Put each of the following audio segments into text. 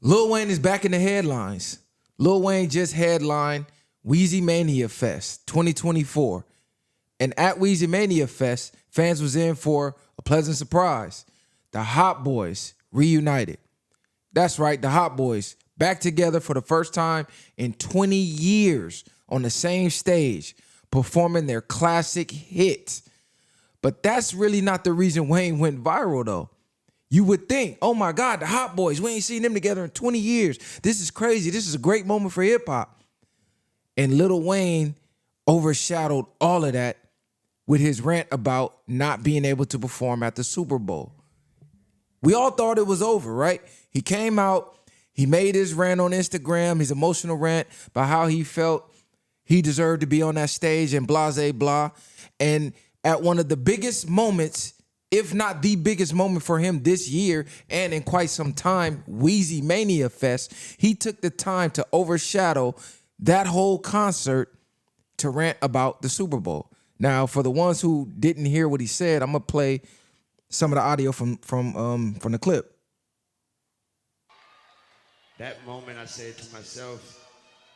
Lil Wayne is back in the headlines. Lil Wayne just headlined Weezy Mania Fest 2024. And at Weezy Mania Fest, fans was in for a pleasant surprise. The Hot Boys reunited. That's right, the Hot Boys back together for the first time in 20 years on the same stage, performing their classic hits. But that's really not the reason Wayne went viral, though. You would think, oh my God, the Hot Boys, we ain't seen them together in 20 years. This is crazy. This is a great moment for hip hop. And Lil Wayne overshadowed all of that with his rant about not being able to perform at the Super Bowl. We all thought it was over, right? He came out, he made his rant on Instagram, his emotional rant about how he felt he deserved to be on that stage and blase blah. And at one of the biggest moments, if not the biggest moment for him this year and in quite some time, Weezy Mania Fest, he took the time to overshadow that whole concert to rant about the Super Bowl. Now, for the ones who didn't hear what he said, I'm gonna play some of the audio from the clip. That moment I said to myself,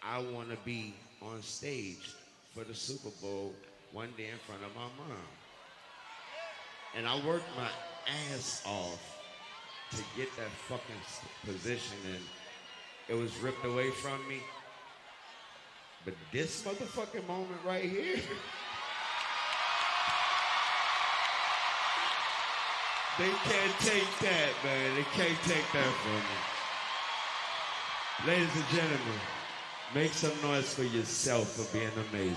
I want to be on stage for the Super Bowl one day in front of my mom. And I worked my ass off to get that fucking position, and it was ripped away from me. But this motherfucking moment right here, they can't take that, man. They can't take that from me. Ladies and gentlemen, make some noise for yourself for being amazing.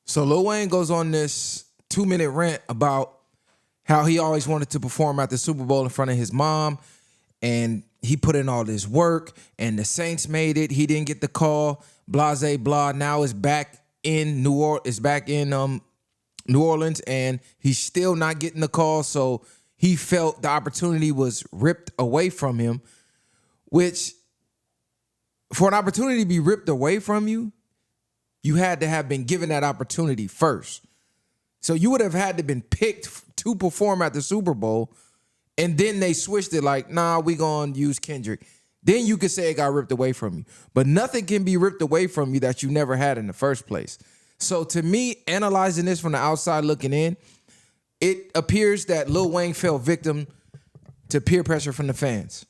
So Lil Wayne goes on this 2-minute rant about how he always wanted to perform at the Super Bowl in front of his mom, and he put in all this work, and the Saints made it. He didn't get the call, blase blah. Now it's back in New Orleans, and he's still not getting the call. So he felt the opportunity was ripped away from him, which for an opportunity to be ripped away from you, you had to have been given that opportunity first. So you would have had to been picked to perform at the Super Bowl, and then they switched it like, nah, we gonna use Kendrick. Then you could say it got ripped away from you. But nothing can be ripped away from you that you never had in the first place. So to me, analyzing this from the outside looking in, it appears that Lil Wayne fell victim to peer pressure from the fans.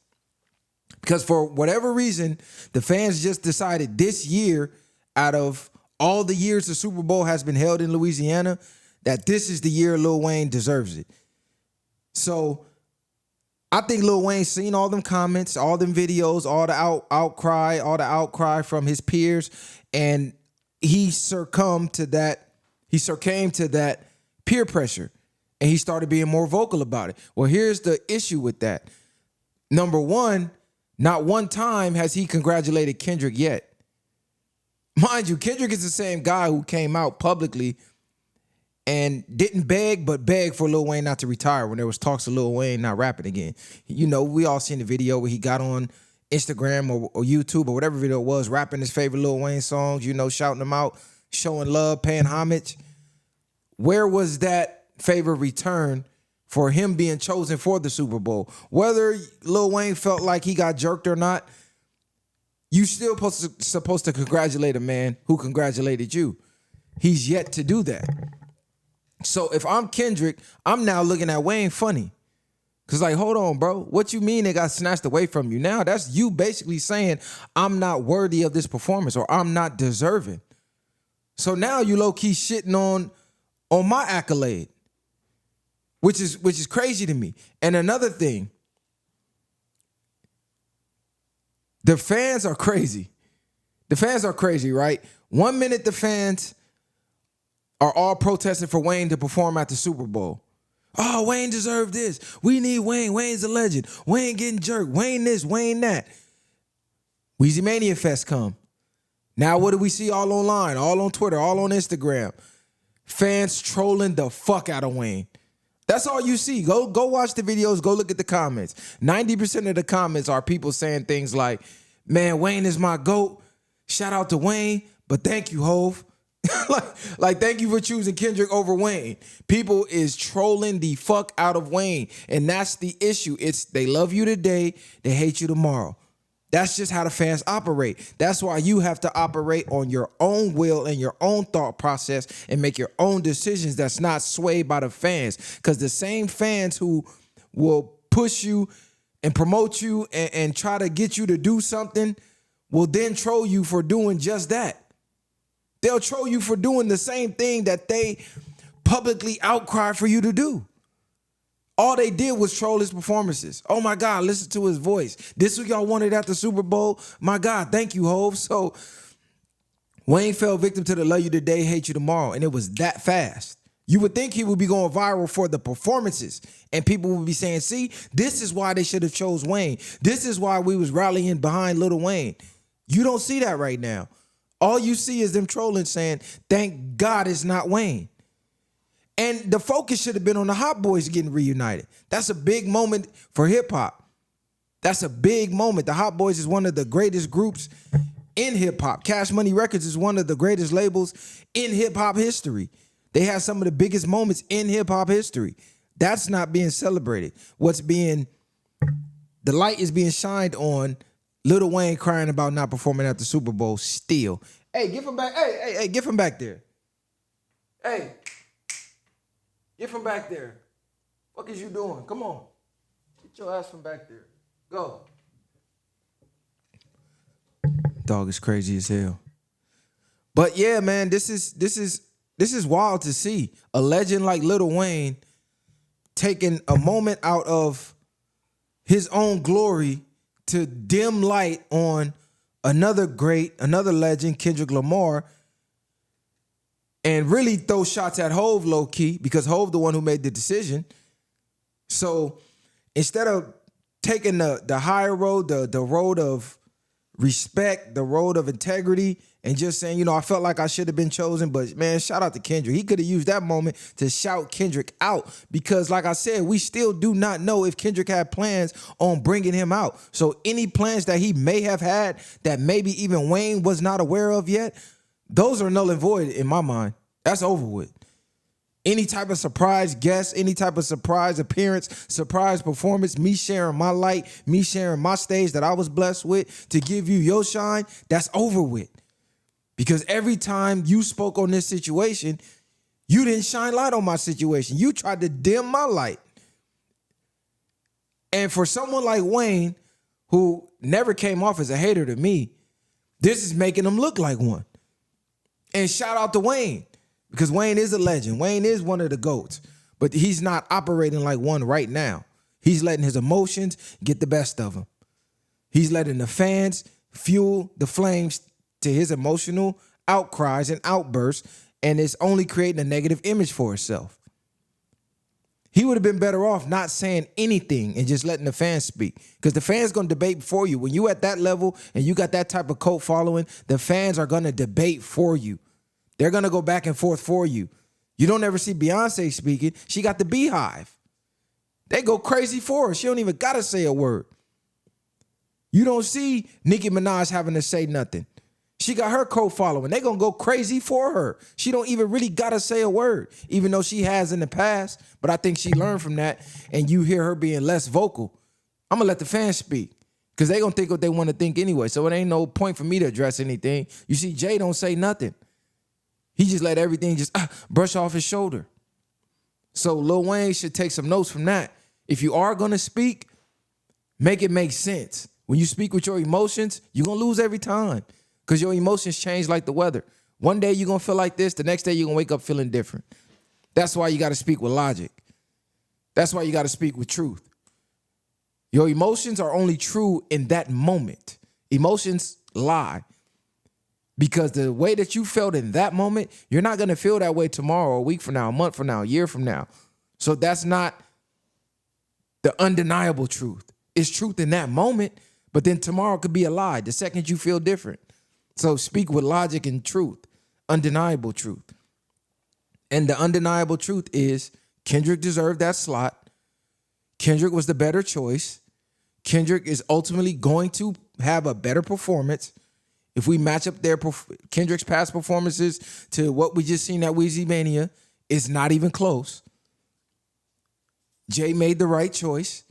Because for whatever reason, the fans just decided this year, out of all the years the Super Bowl has been held in Louisiana, that this is the year Lil Wayne deserves it. So I think Lil Wayne's seen all them comments, all them videos, all the outcry from his peers, and he succumbed to that. He succumbed to that peer pressure, and he started being more vocal about it. Well, here's the issue with that. Number one, not one time has he congratulated Kendrick yet. Mind you, Kendrick is the same guy who came out publicly and didn't beg, but begged for Lil Wayne not to retire when there was talks of Lil Wayne not rapping again. You know, we all seen the video where he got on Instagram or YouTube or whatever video it was, rapping his favorite Lil Wayne songs, you know, shouting them out, showing love, paying homage. Where was that favor return for him being chosen for the Super Bowl? Whether Lil Wayne felt like he got jerked or not, you still supposed to congratulate a man who congratulated you. He's yet to do that. So if I'm Kendrick, I'm now looking at Wayne funny. Cause like, hold on, bro. What you mean it got snatched away from you? Now that's you basically saying I'm not worthy of this performance or I'm not deserving. So now you low-key shitting on my accolade, which is crazy to me. And another thing, the fans are crazy. The fans are crazy, right? 1 minute the fans are all protesting for Wayne to perform at the Super Bowl. Oh, Wayne deserved this. We need Wayne. Wayne's a legend. Wayne getting jerked. Wayne this, Wayne that. Weezy Mania Fest come. Now what do we see all online, all on Twitter, all on Instagram? Fans trolling the fuck out of Wayne. That's all you see. Go watch the videos. Go look at the comments. 90% of the comments are people saying things like, man, Wayne is my GOAT. Shout out to Wayne, but thank you, Hove. like, thank you for choosing Kendrick over Wayne. People is trolling the fuck out of Wayne. And that's the issue. It's they love you today, they hate you tomorrow. That's just how the fans operate. That's why you have to operate on your own will and your own thought process and make your own decisions that's not swayed by the fans. Because the same fans who will push you and promote you and try to get you to do something will then troll you for doing just that. They'll troll you for doing the same thing that they publicly outcry for you to do. All they did was troll his performances. Oh my God, listen to his voice. This is what y'all wanted at the Super Bowl. My God, thank you, Hov. So Wayne fell victim to the love you today, hate you tomorrow. And it was that fast. You would think he would be going viral for the performances. And people would be saying, see, this is why they should have chose Wayne. This is why we was rallying behind Lil Wayne. You don't see that right now. All you see is them trolling saying, thank God it's not Wayne. And the focus should have been on the Hot Boys getting reunited. That's a big moment for hip hop. That's a big moment. The Hot Boys is one of the greatest groups in hip hop. Cash Money Records is one of the greatest labels in hip hop history. They have some of the biggest moments in hip hop history. That's not being celebrated. The light is being shined on Lil Wayne crying about not performing at the Super Bowl still. Hey, give him back. Hey, give him back there. Hey. Get from back there. What is you doing? Come on. Get your ass from back there. Go. Dog is crazy as hell. But yeah, man, this is wild to see. A legend like Lil Wayne taking a moment out of his own glory to dim light on another legend, Kendrick Lamar, and really throw shots at Hov low key because Hov the one who made the decision. So instead of taking the higher road, the road of respect, the road of integrity, and just saying, I felt like I should have been chosen, but man, shout out to Kendrick. He could have used that moment to shout Kendrick out because like I said, we still do not know if Kendrick had plans on bringing him out. So any plans that he may have had that maybe even Wayne was not aware of yet, those are null and void in my mind. That's over with. Any type of surprise guest, any type of surprise appearance, surprise performance, me sharing my light, me sharing my stage that I was blessed with to give you your shine, that's over with. Because every time you spoke on this situation, you didn't shine light on my situation. You tried to dim my light. And for someone like Wayne, who never came off as a hater to me, this is making him look like one. And shout out to Wayne, because Wayne is a legend. Wayne is one of the GOATs, but he's not operating like one right now. He's letting his emotions get the best of him. He's letting the fans fuel the flames to his emotional outcries and outbursts, and it's only creating a negative image for himself. He would have been better off not saying anything and just letting the fans speak, because the fans going to debate for you. When you at that level and you got that type of cult following, the fans are going to debate for you. They're going to go back and forth for you. You don't ever see Beyonce speaking. She got the Beehive. They go crazy for her. She don't even got to say a word. You don't see Nicki Minaj having to say nothing. She got her cult following. They going to go crazy for her. She don't even really got to say a word, even though she has in the past. But I think she learned from that, and you hear her being less vocal. I'm going to let the fans speak because they going to think what they want to think anyway. So it ain't no point for me to address anything. You see, Jay don't say nothing. He just let everything just brush off his shoulder. So Lil Wayne should take some notes from that. If you are going to speak, make it make sense. When you speak with your emotions, you're going to lose every time because your emotions change like the weather. One day you're going to feel like this. The next day you're going to wake up feeling different. That's why you got to speak with logic. That's why you got to speak with truth. Your emotions are only true in that moment. Emotions lie. Because the way that you felt in that moment, you're not going to feel that way tomorrow, a week from now, a month from now, a year from now. So that's not the undeniable truth. It's truth in that moment, but then tomorrow could be a lie the second you feel different. So speak with logic and truth, undeniable truth. And the undeniable truth is Kendrick deserved that slot. Kendrick was the better choice. Kendrick is ultimately going to have a better performance. If we match up Kendrick's past performances to what we just seen at Weezy Mania, it's not even close. Jay made the right choice.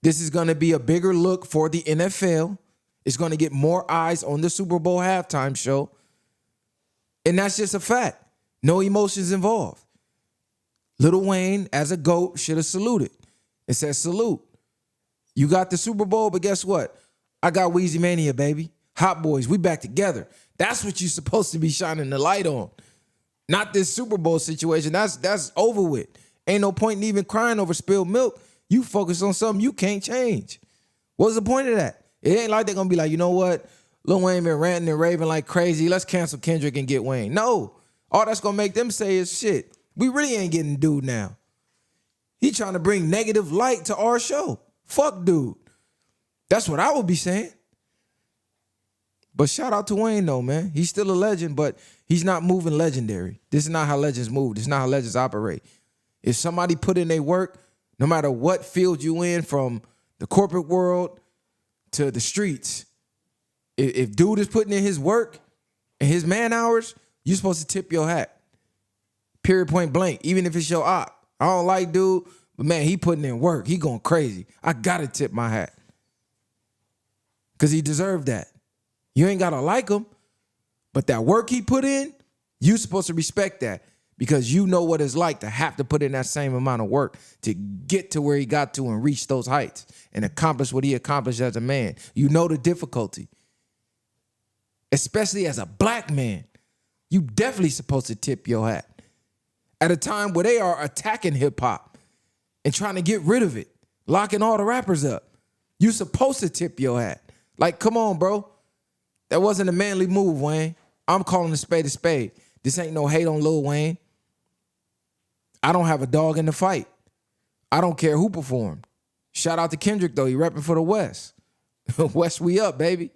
This is going to be a bigger look for the NFL. It's going to get more eyes on the Super Bowl halftime show. And that's just a fact. No emotions involved. Lil Wayne, as a GOAT, should have saluted. It says, salute. You got the Super Bowl, but guess what? I got Weezy Mania, baby. Hot Boys, we back together. That's what you're supposed to be shining the light on. Not this Super Bowl situation. That's over with. Ain't no point in even crying over spilled milk. You focus on something you can't change. What's the point of that? It ain't like they're going to be like, you know what? Lil Wayne been ranting and raving like crazy. Let's cancel Kendrick and get Wayne. No. All that's going to make them say is, shit, we really ain't getting dude now. He trying to bring negative light to our show. Fuck dude. That's what I would be saying. But shout out to Wayne though, man. He's still a legend, but he's not moving legendary. This is not how legends move. This is not how legends operate. If somebody put in their work, no matter what field you in, from the corporate world to the streets, if dude is putting in his work and his man hours, you're supposed to tip your hat. Period, point blank. Even if it's your op. I don't like dude, but man, he putting in work. He going crazy. I gotta tip my hat. Because he deserved that. You ain't gotta like him, but that work he put in, you supposed to respect that, because you know what it's like to have to put in that same amount of work to get to where he got to and reach those heights and accomplish what he accomplished as a man. You know the difficulty. Especially as a black man, you definitely supposed to tip your hat. At a time where they are attacking hip hop and trying to get rid of it, locking all the rappers up, you supposed to tip your hat. Like, come on, bro. That wasn't a manly move, Wayne. I'm calling a spade a spade. This ain't no hate on Lil Wayne. I don't have a dog in the fight. I don't care who performed. Shout out to Kendrick, though. He repping for the West. West, we up, baby.